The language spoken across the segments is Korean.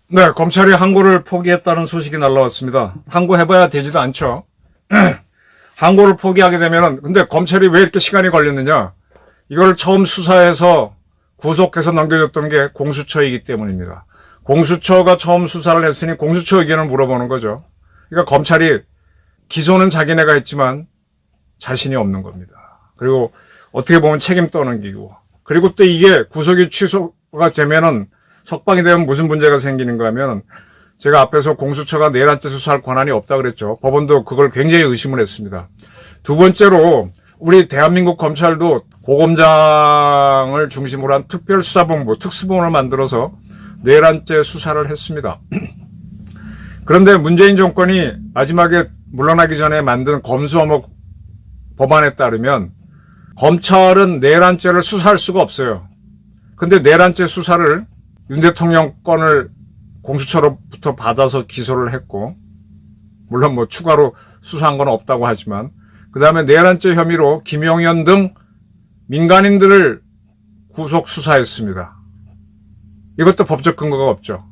네, 검찰이 항고를 포기했다는 소식이 날라왔습니다. 항고해봐야 되지도 않죠. 항고를 포기하게 되면은, 근데 검찰이 왜 이렇게 시간이 걸렸느냐? 이걸 처음 수사해서 구속해서 넘겨줬던 게 공수처이기 때문입니다. 공수처가 처음 수사를 했으니 공수처 의견을 물어보는 거죠. 그러니까 검찰이 기소는 자기네가 했지만 자신이 없는 겁니다. 그리고 어떻게 보면 책임 떠넘기고, 그리고 또 이게 구속이 취소가 되면은 석방이 되면 무슨 문제가 생기는가 하면, 제가 앞에서 공수처가 내란죄 수사할 권한이 없다 그랬죠. 법원도 그걸 굉장히 의심을 했습니다. 두 번째로 우리 대한민국 검찰도 고검장을 중심으로 한 특별수사본부, 특수본을 만들어서 내란죄 수사를 했습니다. 그런데 문재인 정권이 마지막에 물러나기 전에 만든 검수어목 법안에 따르면 검찰은 내란죄를 수사할 수가 없어요. 근데 내란죄 수사를 윤 대통령 건을 공수처로부터 받아서 기소를 했고, 물론 뭐 추가로 수사한 건 없다고 하지만, 그 다음에 내란죄 혐의로 김용현 등 민간인들을 구속 수사했습니다. 이것도 법적 근거가 없죠.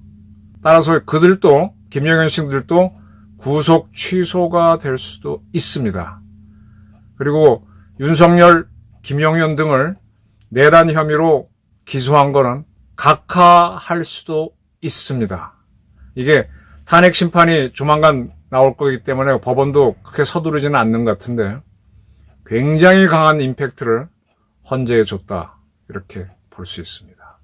따라서 그들도, 김용현 씨들도 구속 취소가 될 수도 있습니다. 그리고 윤석열, 김용현 등을 내란 혐의로 기소한 거는 각하할 수도 있습니다. 이게 탄핵 심판이 조만간 나올 거기 때문에 법원도 크게 서두르지는 않는 것 같은데 굉장히 강한 임팩트를 헌재에 줬다, 이렇게 볼 수 있습니다.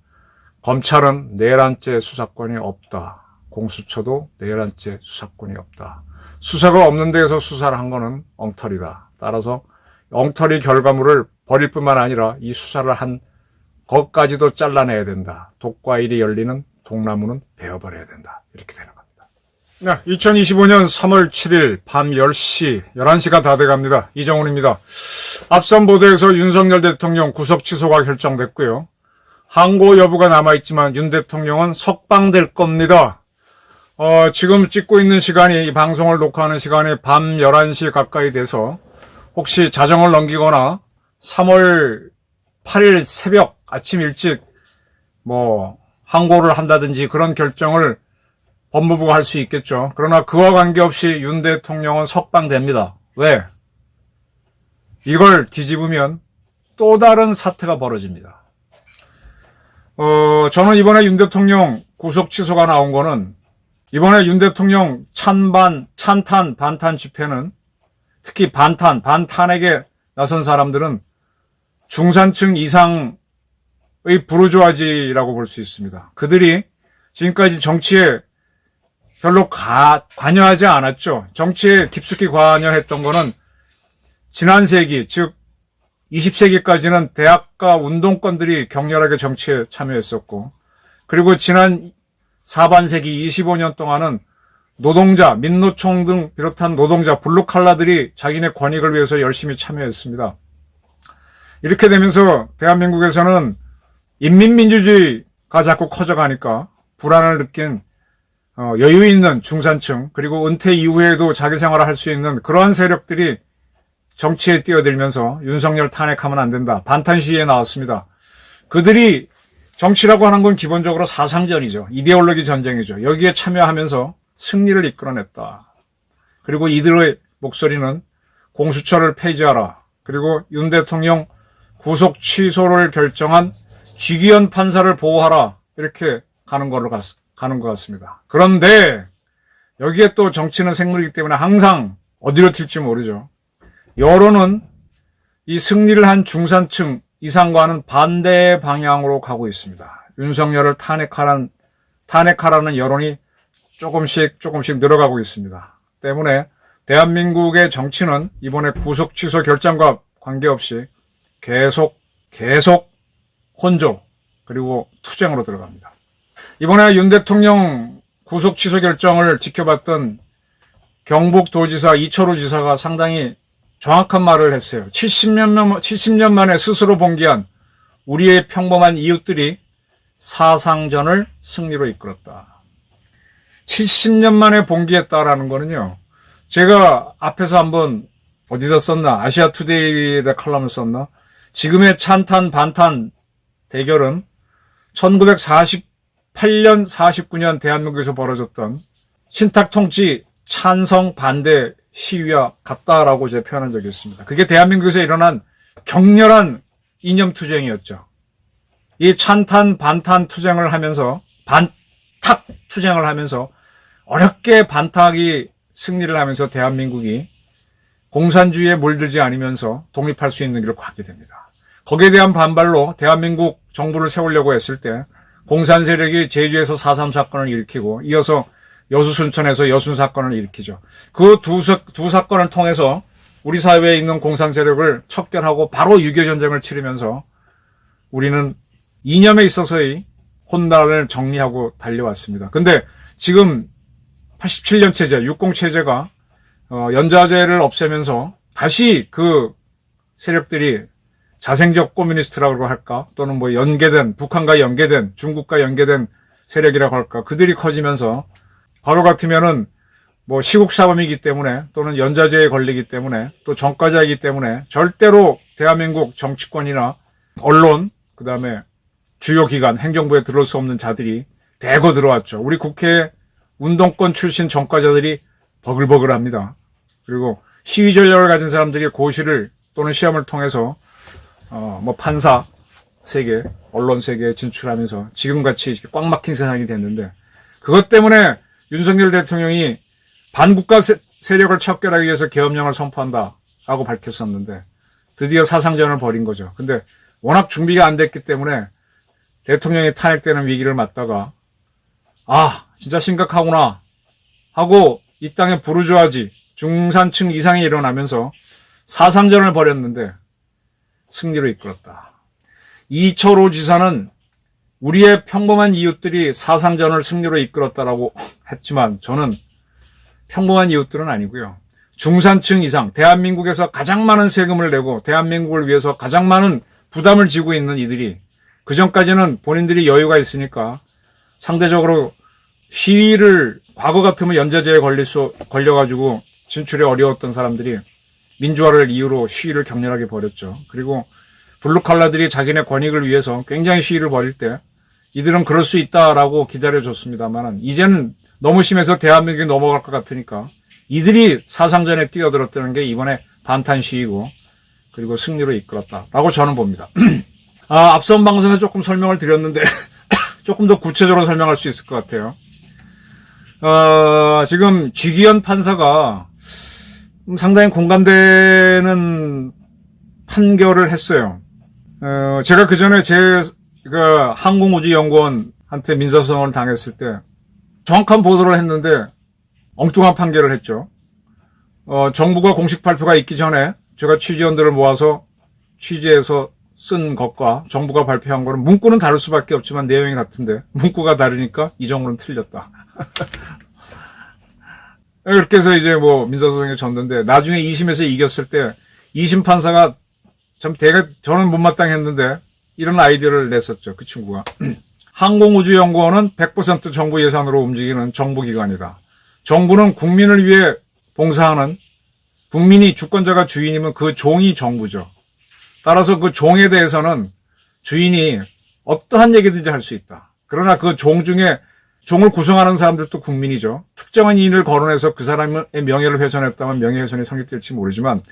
검찰은 내란죄 수사권이 없다. 공수처도 내란죄 수사권이 없다. 수사가 없는 데에서 수사를 한 거는 엉터리다. 따라서 엉터리 결과물을 버릴 뿐만 아니라 이 수사를 한 것까지도 잘라내야 된다. 독과 일이 열리는 독나무는 베어버려야 된다. 이렇게 되는 겁니다. 네, 2025년 3월 7일 밤 10시, 11시가 다 돼갑니다. 이정훈입니다. 앞선 보도에서 윤석열 대통령 구속 취소가 결정됐고요. 항고 여부가 남아있지만 윤 대통령은 석방될 겁니다. 지금 찍고 있는 시간이, 이 방송을 녹화하는 시간이 밤 11시 가까이 돼서 혹시 자정을 넘기거나 3월 8일 새벽 아침 일찍 항고를 한다든지 그런 결정을 법무부가 할 수 있겠죠. 그러나 그와 관계없이 윤 대통령은 석방됩니다. 왜? 이걸 뒤집으면 또 다른 사태가 벌어집니다. 저는 이번에 윤 대통령 구속 취소가 나온 거는, 이번에 윤 대통령 찬탄, 반탄 집회는, 특히 반탄에게 나선 사람들은 중산층 이상의 부르주아지라고 볼 수 있습니다. 그들이 지금까지 정치에 별로 관여하지 않았죠. 정치에 깊숙이 관여했던 거는 지난 세기, 즉 20세기까지는 대학가 운동권들이 격렬하게 정치에 참여했었고, 그리고 지난 사반세기 25년 동안은 노동자, 민노총 등 비롯한 노동자, 블루칼라들이 자기네 권익을 위해서 열심히 참여했습니다. 이렇게 되면서 대한민국에서는 인민민주주의가 자꾸 커져가니까 불안을 느낀 여유 있는 중산층, 그리고 은퇴 이후에도 자기 생활을 할 수 있는 그러한 세력들이 정치에 뛰어들면서 윤석열 탄핵하면 안 된다, 반탄 시위에 나왔습니다. 그들이 정치라고 하는 건 기본적으로 사상전이죠. 이데올로기 전쟁이죠. 여기에 참여하면서 승리를 이끌어냈다. 그리고 이들의 목소리는 공수처를 폐지하라, 그리고 윤 대통령 구속 취소를 결정한 쥐기현 판사를 보호하라, 이렇게 가는 것 같습니다. 그런데 여기에 또 정치는 생물이기 때문에 항상 어디로 튈지 모르죠. 여론은 이 승리를 한 중산층 이상과는 반대 방향으로 가고 있습니다. 윤석열을 탄핵하라는 여론이 조금씩 늘어가고 있습니다. 때문에 대한민국의 정치는 이번에 구속 취소 결정과 관계없이 계속 혼조, 그리고 투쟁으로 들어갑니다. 이번에 윤 대통령 구속 취소 결정을 지켜봤던 경북도지사 이철우 지사가 상당히 정확한 말을 했어요. 70년 만에 스스로 봉기한 우리의 평범한 이웃들이 사상전을 승리로 이끌었다. 70년 만에 봉기했다라는 거는요, 제가 앞에서 한번 어디다 썼나? 아시아투데이에 칼럼을 썼나? 지금의 찬탄 반탄 대결은 1948년 49년 대한민국에서 벌어졌던 신탁통치 찬성 반대 시위와 같다라고 제가 표현한 적이 있습니다. 그게 대한민국에서 일어난 격렬한 이념투쟁이었죠. 이 찬탄 반탄 투쟁을 하면서 반탁 투쟁을 하면서 어렵게 반탁이 승리를 하면서 대한민국이 공산주의에 물들지 않으면서 독립할 수 있는 길을 가게 됩니다. 거기에 대한 반발로 대한민국 정부를 세우려고 했을 때 공산 세력이 제주에서 4.3 사건을 일으키고 이어서 여수 순천에서 여순 사건을 일으키죠. 그 두 사건을 통해서 우리 사회에 있는 공산 세력을 척결하고 바로 6.25 전쟁을 치르면서 우리는 이념에 있어서의 혼란을 정리하고 달려왔습니다. 근데 지금 87년 체제, 60 체제가 연좌제를 없애면서 다시 그 세력들이 자생적 코뮤니스트라고 할까? 또는 뭐 연계된, 북한과 연계된, 중국과 연계된 세력이라고 할까? 그들이 커지면서 바로 같으면은 뭐 시국사범이기 때문에 또는 연좌제에 걸리기 때문에 또 전과자이기 때문에 절대로 대한민국 정치권이나 언론, 그 다음에 주요 기관, 행정부에 들어올 수 없는 자들이 대거 들어왔죠. 우리 국회에 운동권 출신 전과자들이 버글버글합니다. 그리고 시위 전략을 가진 사람들이 고시를 또는 시험을 통해서 뭐 판사 세계, 언론 세계에 진출하면서 지금같이 꽉 막힌 세상이 됐는데 그것 때문에 윤석열 대통령이 반국가 세력을 척결하기 위해서 계엄령을 선포한다라고 밝혔었는데 드디어 사상전을 벌인 거죠. 근데 워낙 준비가 안 됐기 때문에 대통령이 탄핵되는 위기를 맞다가 진짜 심각하구나 하고 이 땅에 부르주아지 중산층 이상이 일어나면서 사상전을 벌였는데 승리로 이끌었다. 이철호 지사는 우리의 평범한 이웃들이 사상전을 승리로 이끌었다라고 했지만 저는 평범한 이웃들은 아니고요. 중산층 이상, 대한민국에서 가장 많은 세금을 내고 대한민국을 위해서 가장 많은 부담을 지고 있는 이들이 그전까지는 본인들이 여유가 있으니까 상대적으로 시위를 과거 같으면 연좌제에 걸려가지고 진출이 어려웠던 사람들이 민주화를 이유로 시위를 격렬하게 벌였죠. 그리고 블루칼라들이 자기네 권익을 위해서 굉장히 시위를 벌일 때 이들은 그럴 수 있다라고 기다려줬습니다만 이제는 너무 심해서 대한민국이 넘어갈 것 같으니까 이들이 사상전에 뛰어들었다는 게 이번에 반탄 시위고 그리고 승리로 이끌었다라고 저는 봅니다. 앞선 방송에 조금 설명을 드렸는데 조금 더 구체적으로 설명할 수 있을 것 같아요. 지금 쥐기현 판사가 상당히 공감되는 판결을 했어요. 제가 그 전에 항공우주연구원한테 민사소송을 당했을 때 정확한 보도를 했는데 엉뚱한 판결을 했죠. 정부가 공식 발표가 있기 전에 제가 취재원들을 모아서 취재해서 쓴 것과 정부가 발표한 거는 문구는 다를 수밖에 없지만 내용이 같은데 문구가 다르니까 이 정도는 틀렸다. 이렇게 해서 이제 뭐 민사소송에 졌는데 나중에 2심에서 이겼을 때 2심 판사가 참 저는 못마땅했는데 이런 아이디어를 냈었죠. 그 친구가. 항공우주연구원은 100% 정부 예산으로 움직이는 정부기관이다. 정부는 국민을 위해 봉사하는 국민이 주권자가 주인이면 그 종이 정부죠. 따라서 그 종에 대해서는 주인이 어떠한 얘기든지 할 수 있다. 그러나 그 종 중에 종을 구성하는 사람들도 국민이죠. 특정한 이인을 거론해서 그 사람의 명예를 훼손했다면 명예훼손이 성립될지 모르지만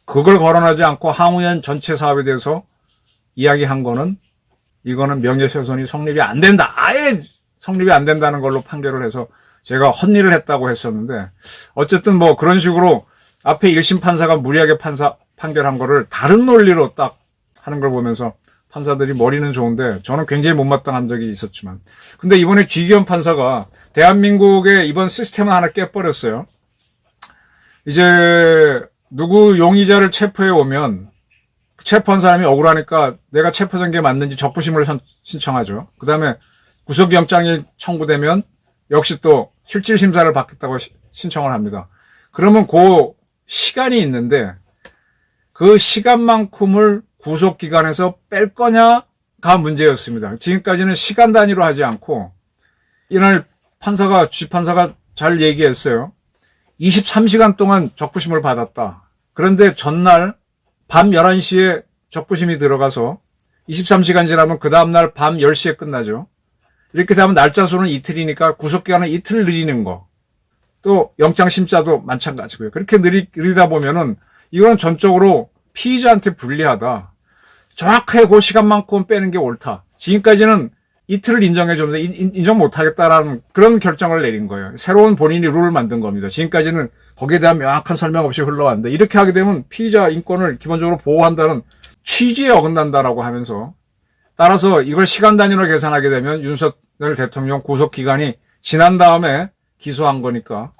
그걸 거론하지 않고 항우연 전체 사업에 대해서 이야기한 거는 이거는 명예훼손이 성립이 안 된다. 아예 성립이 안 된다는 걸로 판결을 해서 제가 헛일을 했다고 했었는데 어쨌든 뭐 그런 식으로 앞에 1심 판사가 무리하게 판결한 거를 다른 논리로 딱 하는 걸 보면서 판사들이 머리는 좋은데 저는 굉장히 못마땅한 적이 있었지만 근데 이번에 쥐기현 판사가 대한민국의 이번 시스템을 하나 깨버렸어요. 이제 누구 용의자를 체포해 오면 체포한 사람이 억울하니까 내가 체포된 게 맞는지 적부심을 신청하죠. 그 다음에 구속영장이 청구되면 역시 또 실질심사를 받겠다고 신청을 합니다. 그러면 그 시간이 있는데 그 시간만큼을 구속기관에서 뺄 거냐가 문제였습니다. 지금까지는 시간 단위로 하지 않고 이날 쥐판사가 잘 얘기했어요. 23시간 동안 적부심을 받았다. 그런데 전날 밤 11시에 적부심이 들어가서 23시간 지나면 그 다음날 밤 10시에 끝나죠. 이렇게 되면 날짜 수는 이틀이니까 구속기간은 이틀 늘리는 거. 또 영장심사도 마찬가지고요. 그렇게 느리다 보면은 이건 전적으로 피의자한테 불리하다. 정확하게 그 시간만큼 빼는 게 옳다. 지금까지는 이틀을 인정해줬는데 인정 못하겠다라는 그런 결정을 내린 거예요. 새로운 본인이 룰을 만든 겁니다. 지금까지는 거기에 대한 명확한 설명 없이 흘러왔는데 이렇게 하게 되면 피의자 인권을 기본적으로 보호한다는 취지에 어긋난다라고 하면서 따라서 이걸 시간 단위로 계산하게 되면 윤석열 대통령 구속기간이 지난 다음에 기소한 거니까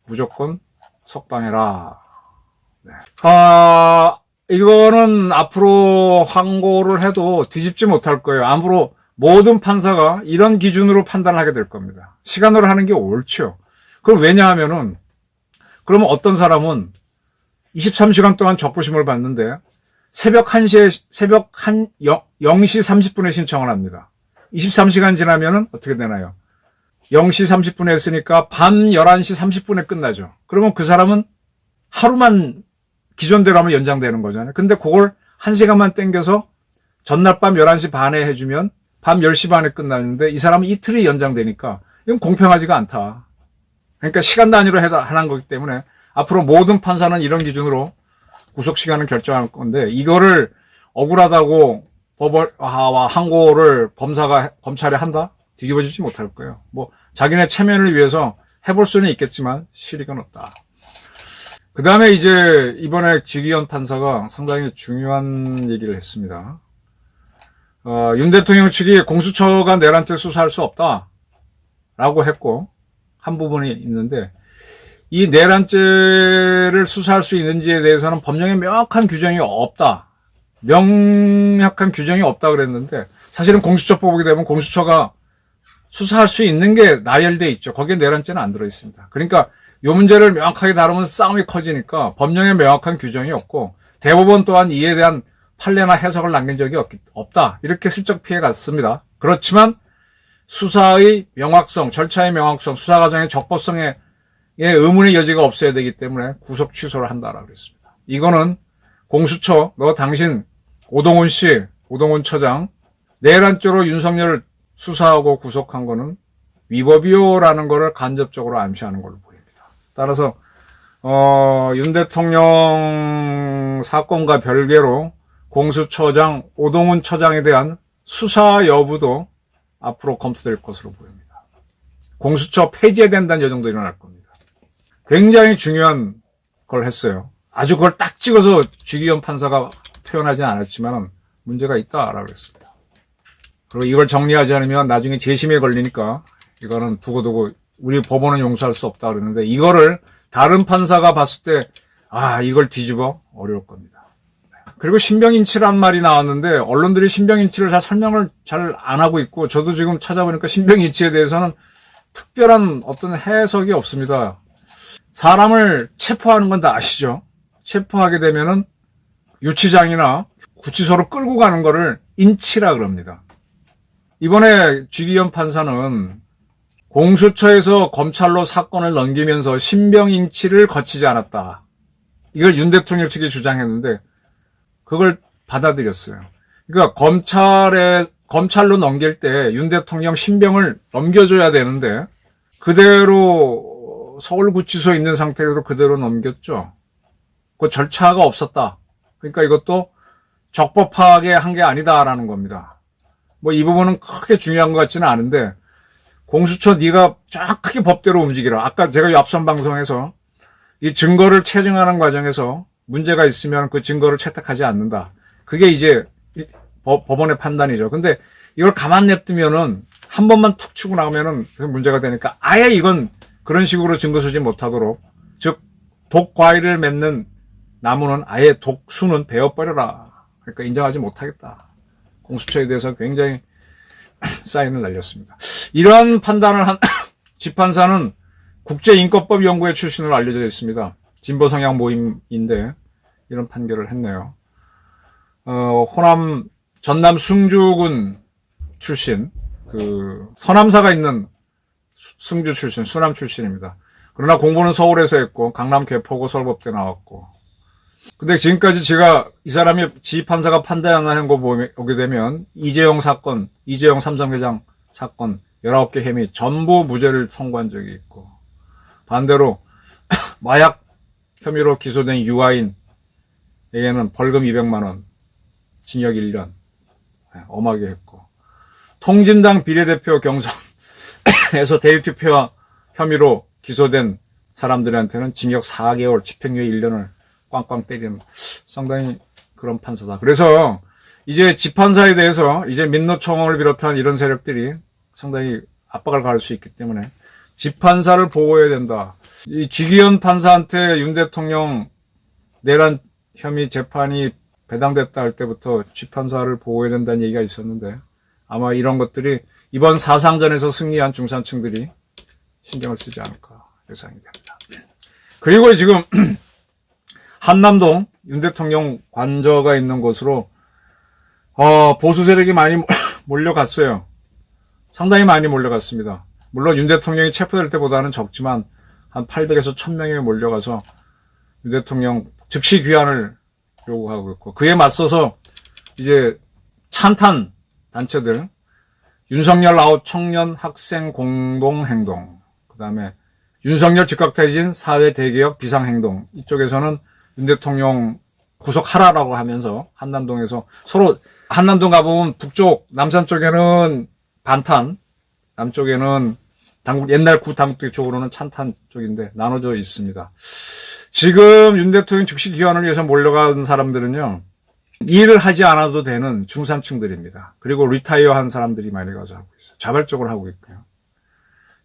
무조건 석방해라. 네. 이거는 앞으로 항고를 해도 뒤집지 못할 거예요. 앞으로 모든 판사가 이런 기준으로 판단하게 될 겁니다. 시간으로 하는 게 옳죠. 그럼 왜냐하면은 그러면 어떤 사람은 23시간 동안 적부심을 받는데 새벽 0시 30분에 신청을 합니다. 23시간 지나면은 어떻게 되나요? 0시 30분에 했으니까 밤 11시 30분에 끝나죠. 그러면 그 사람은 하루만 기존대로 하면 연장되는 거잖아요. 근데 그걸 1시간만 땡겨서 전날 밤 11시 반에 해주면 밤 10시 반에 끝나는데 이 사람은 이틀이 연장되니까 이건 공평하지가 않다. 그러니까 시간 단위로 하는 거기 때문에 앞으로 모든 판사는 이런 기준으로 구속시간을 결정할 건데 이거를 억울하다고 항고를 검찰에 한다? 뒤집어지지 못할 거예요. 뭐 자기네 체면을 위해서 해볼 수는 있겠지만 실익은 없다. 그 다음에 이제 이번에 지기현 판사가 상당히 중요한 얘기를 했습니다. 윤 대통령 측이 공수처가 내란죄 수사할 수 없다라고 했고 한 부분이 있는데 이 내란죄를 수사할 수 있는지에 대해서는 법령에 명확한 규정이 없다. 명확한 규정이 없다 그랬는데 사실은 공수처법 보게 되면 공수처가 수사할 수 있는 게 나열돼 있죠. 거기에 내란죄는 안 들어있습니다. 그러니까 이 문제를 명확하게 다루면 싸움이 커지니까 법령에 명확한 규정이 없고 대법원 또한 이에 대한 판례나 해석을 남긴 적이 없다. 이렇게 슬쩍 피해갔습니다. 그렇지만 수사의 명확성, 절차의 명확성, 수사 과정의 적법성에 의문의 여지가 없어야 되기 때문에 구속 취소를 한다라고 그랬습니다. 이거는 공수처, 당신 오동훈 씨, 오동훈 처장 내란죄로 윤석열을 수사하고 구속한 거는 위법이요라는 거를 간접적으로 암시하는 걸로 보입니다. 따라서 윤 대통령 사건과 별개로 공수처장 오동훈 처장에 대한 수사 여부도 앞으로 검토될 것으로 보입니다. 공수처 폐지해야 된다는 여정도 일어날 겁니다. 굉장히 중요한 걸 했어요. 아주 그걸 딱 찍어서 주기현 판사가 표현하지는 않았지만 문제가 있다라고 했습니다. 그리고 이걸 정리하지 않으면 나중에 재심에 걸리니까 이거는 두고두고 우리 법원은 용서할 수 없다 그러는데 이거를 다른 판사가 봤을 때 이걸 뒤집어 어려울 겁니다. 그리고 신병인치란 말이 나왔는데 언론들이 신병인치를 설명을 잘 안 하고 있고 저도 지금 찾아보니까 신병인치에 대해서는 특별한 어떤 해석이 없습니다. 사람을 체포하는 건 다 아시죠? 체포하게 되면은 유치장이나 구치소로 끌고 가는 거를 인치라 그럽니다. 이번에 주기현 판사는 공수처에서 검찰로 사건을 넘기면서 신병인치를 거치지 않았다. 이걸 윤 대통령 측이 주장했는데 그걸 받아들였어요. 그러니까 검찰로 넘길 때 윤 대통령 신병을 넘겨줘야 되는데 그대로 서울구치소에 있는 상태로 그대로 넘겼죠. 그 절차가 없었다. 그러니까 이것도 적법하게 한 게 아니다라는 겁니다. 뭐 이 부분은 크게 중요한 것 같지는 않은데 공수처 네가 정확하게 법대로 움직이라. 아까 제가 앞선 방송에서 이 증거를 채증하는 과정에서 문제가 있으면 그 증거를 채택하지 않는다. 그게 이제 법원의 판단이죠. 근데 이걸 가만 냅두면은 한 번만 툭 치고 나오면은 문제가 되니까 아예 이건 그런 식으로 증거 수집 못하도록 즉 독과일을 맺는 나무는 아예 독수는 베어버려라. 그러니까 인정하지 못하겠다. 공수처에 대해서 굉장히 사인을 날렸습니다. 이러한 판단을 한 집판사는 국제인권법연구회 출신으로 알려져 있습니다. 진보 성향 모임인데 이런 판결을 했네요. 호남 전남 숭주군 출신 그 서남사가 있는 숭주 출신 수남 출신입니다. 그러나 공부는 서울에서 했고 강남 개포고 서울법대 나왔고. 근데 지금까지 제가 이 사람이 지휘판사가 판단하는 거 보게 되면 이재용 사건, 이재용 삼성회장 사건 19개 혐의 전부 무죄를 선고한 적이 있고, 반대로 마약 혐의로 기소된 유아인에게는 벌금 200만 원, 징역 1년 엄하게 했고, 통진당 비례대표 경선에서 대리투표 혐의로 기소된 사람들한테는 징역 4개월, 집행유예 1년을 꽝꽝 때리는 상당히 그런 판사다. 그래서 이제 지판사에 대해서 이제 민노총을 비롯한 이런 세력들이 상당히 압박을 가할 수 있기 때문에 지판사를 보호해야 된다. 이 지기현 판사한테 윤 대통령 내란 혐의 재판이 배당됐다 할 때부터 지판사를 보호해야 된다는 얘기가 있었는데, 아마 이런 것들이 이번 사상전에서 승리한 중산층들이 신경을 쓰지 않을까 예상이 됩니다. 그리고 지금 한남동 윤 대통령 관저가 있는 곳으로 보수 세력이 많이 몰려갔어요. 상당히 많이 몰려갔습니다. 물론 윤 대통령이 체포될 때보다는 적지만 한 800에서 1000명이 몰려가서 윤 대통령 즉시 귀환을 요구하고 있고, 그에 맞서서 이제 찬탄 단체들, 윤석열 아웃 청년 학생 공동행동, 그 다음에 윤석열 즉각퇴진 사회 대개혁 비상행동, 이쪽에서는 윤 대통령 구속하라라고 하면서 한남동에서 서로, 한남동 가보면 북쪽, 남산 쪽에는 반탄, 남쪽에는 옛날 구당국대 쪽으로는 찬탄 쪽인데 나눠져 있습니다. 지금 윤 대통령 즉시 귀환을 위해서 몰려간 사람들은요, 일을 하지 않아도 되는 중산층들입니다. 그리고 리타이어 한 사람들이 많이 가서 하고 있어요. 자발적으로 하고 있고요.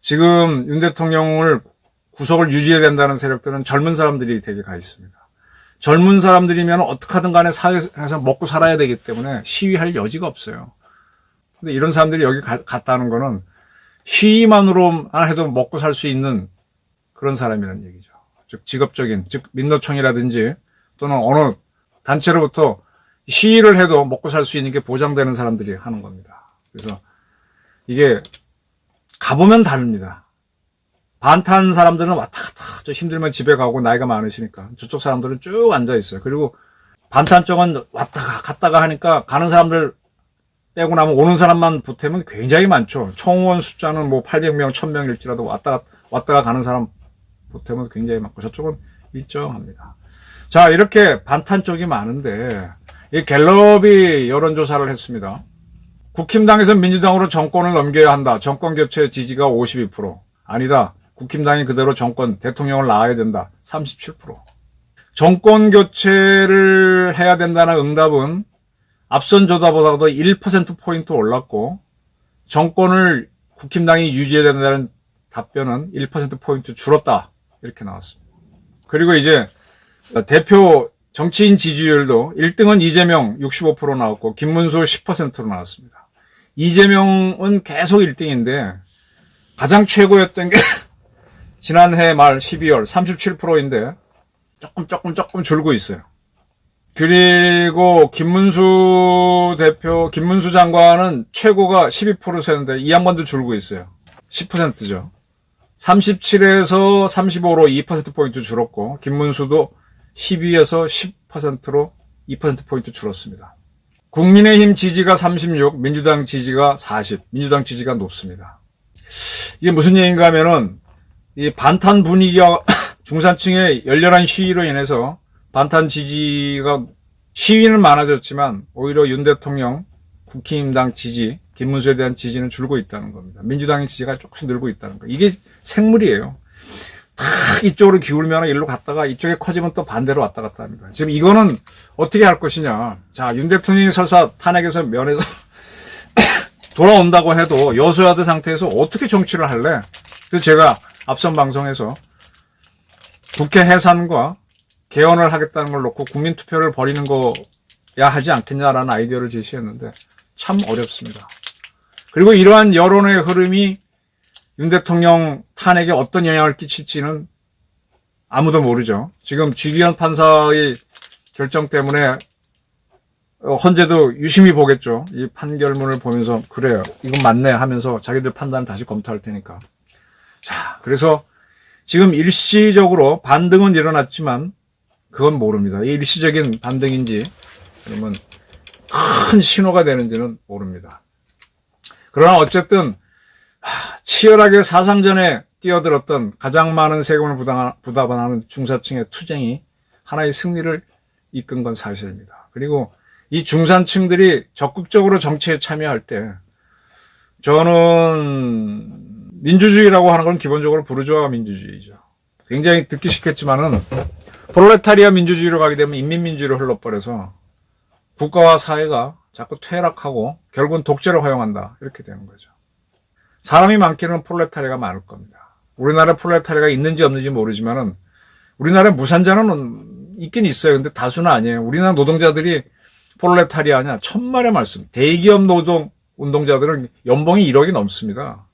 지금 윤 대통령을 구속을 유지해야 된다는 세력들은 젊은 사람들이 되게 가 있습니다. 젊은 사람들이면 어떻게든 간에 사회에서 먹고 살아야 되기 때문에 시위할 여지가 없어요. 근데 이런 사람들이 여기 갔다는 거는 시위만으로 해도 먹고 살 수 있는 그런 사람이라는 얘기죠. 즉 직업적인, 즉 민노총이라든지 또는 어느 단체로부터 시위를 해도 먹고 살 수 있는 게 보장되는 사람들이 하는 겁니다. 그래서 이게 가보면 다릅니다. 반탄 사람들은 왔다 갔다 저 힘들면 집에 가고 나이가 많으시니까 저쪽 사람들은 쭉 앉아 있어요. 그리고 반탄 쪽은 왔다가 갔다가 하니까 가는 사람들 빼고 나면 오는 사람만 보태면 굉장히 많죠. 총원 숫자는 뭐 800명, 1000명일지라도 왔다가 가는 사람 보태면 굉장히 많고 저쪽은 일정합니다. 자, 이렇게 반탄 쪽이 많은데 이 갤럽이 여론조사를 했습니다. 국힘당에서 민주당으로 정권을 넘겨야 한다. 정권 교체 지지가 52%. 아니다. 국힘당이 그대로 대통령을 낳아야 된다. 37%. 정권 교체를 해야 된다는 응답은 앞선 조사보다도 1%포인트 올랐고, 정권을 국힘당이 유지해야 된다는 답변은 1%포인트 줄었다. 이렇게 나왔습니다. 그리고 이제 대표 정치인 지지율도 1등은 이재명 65% 나왔고, 김문수 10%로 나왔습니다. 이재명은 계속 1등인데, 가장 최고였던 게 지난해 말 12월 37%인데, 조금 줄고 있어요. 그리고 김문수 장관은 최고가 12%였는데 이 양반도 줄고 있어요. 10%죠. 37에서 35로 2%포인트 줄었고, 김문수도 12에서 10%로 2%포인트 줄었습니다. 국민의힘 지지가 36, 민주당 지지가 40, 민주당 지지가 높습니다. 이게 무슨 얘기인가 하면은, 이 반탄 분위기가 중산층의 열렬한 시위로 인해서 반탄 지지가, 시위는 많아졌지만 오히려 윤 대통령, 국힘당 지지, 김문수에 대한 지지는 줄고 있다는 겁니다. 민주당의 지지가 조금씩 늘고 있다는 거. 이게 생물이에요. 딱 이쪽으로 기울면 일로 갔다가 이쪽에 커지면 또 반대로 왔다 갔다 합니다. 지금 이거는 어떻게 할 것이냐. 자, 윤 대통령이 설사 탄핵에서 면에서 돌아온다고 해도 여소야대 상태에서 어떻게 정치를 할래? 그래서 제가 앞선 방송에서 국회 해산과 개헌을 하겠다는 걸 놓고 국민투표를 벌이는 거야 하지 않겠냐라는 아이디어를 제시했는데 참 어렵습니다. 그리고 이러한 여론의 흐름이 윤 대통령 탄핵에 어떤 영향을 끼칠지는 아무도 모르죠. 지금 지기현 판사의 결정 때문에 헌재도 유심히 보겠죠. 이 판결문을 보면서 그래요, 이건 맞네 하면서 자기들 판단을 다시 검토할 테니까. 자, 그래서 지금 일시적으로 반등은 일어났지만 그건 모릅니다. 일시적인 반등인지 아니면 큰 신호가 되는지는 모릅니다. 그러나 어쨌든 치열하게 사상전에 뛰어들었던 가장 많은 세금을 부담하는 중산층의 투쟁이 하나의 승리를 이끈 건 사실입니다. 그리고 이 중산층들이 적극적으로 정치에 참여할 때 저는 민주주의라고 하는 건 기본적으로 부르주아 민주주의죠. 굉장히 듣기 싫겠지만은 프롤레타리아 민주주의로 가게 되면 인민민주주의로 흘러버려서 국가와 사회가 자꾸 퇴락하고 결국은 독재를 허용한다. 이렇게 되는 거죠. 사람이 많기는 프롤레타리아가 많을 겁니다. 우리나라에 프롤레타리아가 있는지 없는지 모르지만은 우리나라에 무산자는 있긴 있어요. 근데 다수는 아니에요. 우리나라 노동자들이 프롤레타리아냐? 천만의 말씀. 대기업 노동 운동자들은 연봉이 1억이 넘습니다.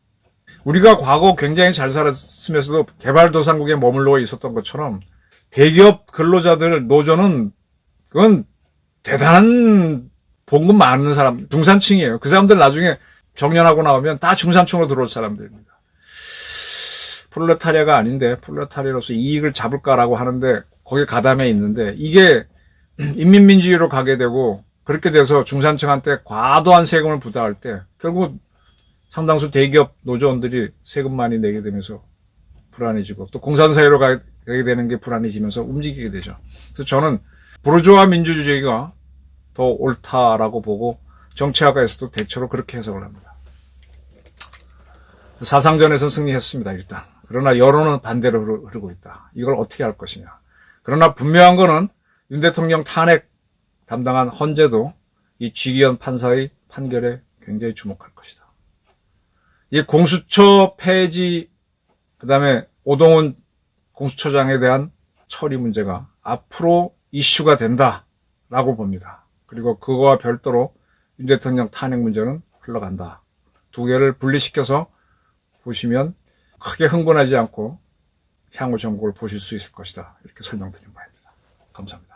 우리가 과거 굉장히 잘 살았으면서도 개발도상국에 머물러 있었던 것처럼 대기업 근로자들 노조는 그건 대단한 봉급 많은 사람, 중산층이에요. 그 사람들 나중에 정년하고 나오면 다 중산층으로 들어올 사람들입니다. 프롤레타리아가 아닌데 프롤레타리아로서 이익을 잡을까라고 하는데 거기에 가담해 있는데 이게 인민민주주의로 가게 되고 그렇게 돼서 중산층한테 과도한 세금을 부담할 때 결국 상당수 대기업 노조원들이 세금 많이 내게 되면서 불안해지고 또 공산사회로 가게 되는 게 불안해지면서 움직이게 되죠. 그래서 저는 부르주아 민주주의가 더 옳다라고 보고 정치학에서도 대체로 그렇게 해석을 합니다. 사상전에서 승리했습니다. 일단. 그러나 여론은 반대로 흐르고 있다. 이걸 어떻게 할 것이냐. 그러나 분명한 거는 윤 대통령 탄핵 담당한 헌재도 이 쥐기현 판사의 판결에 굉장히 주목할 것이다. 이 공수처 폐지, 그 다음에 오동훈 공수처장에 대한 처리 문제가 앞으로 이슈가 된다라고 봅니다. 그리고 그거와 별도로 윤 대통령 탄핵 문제는 흘러간다. 두 개를 분리시켜서 보시면 크게 흥분하지 않고 향후 정국을 보실 수 있을 것이다. 이렇게 설명드린 바입니다. 감사합니다.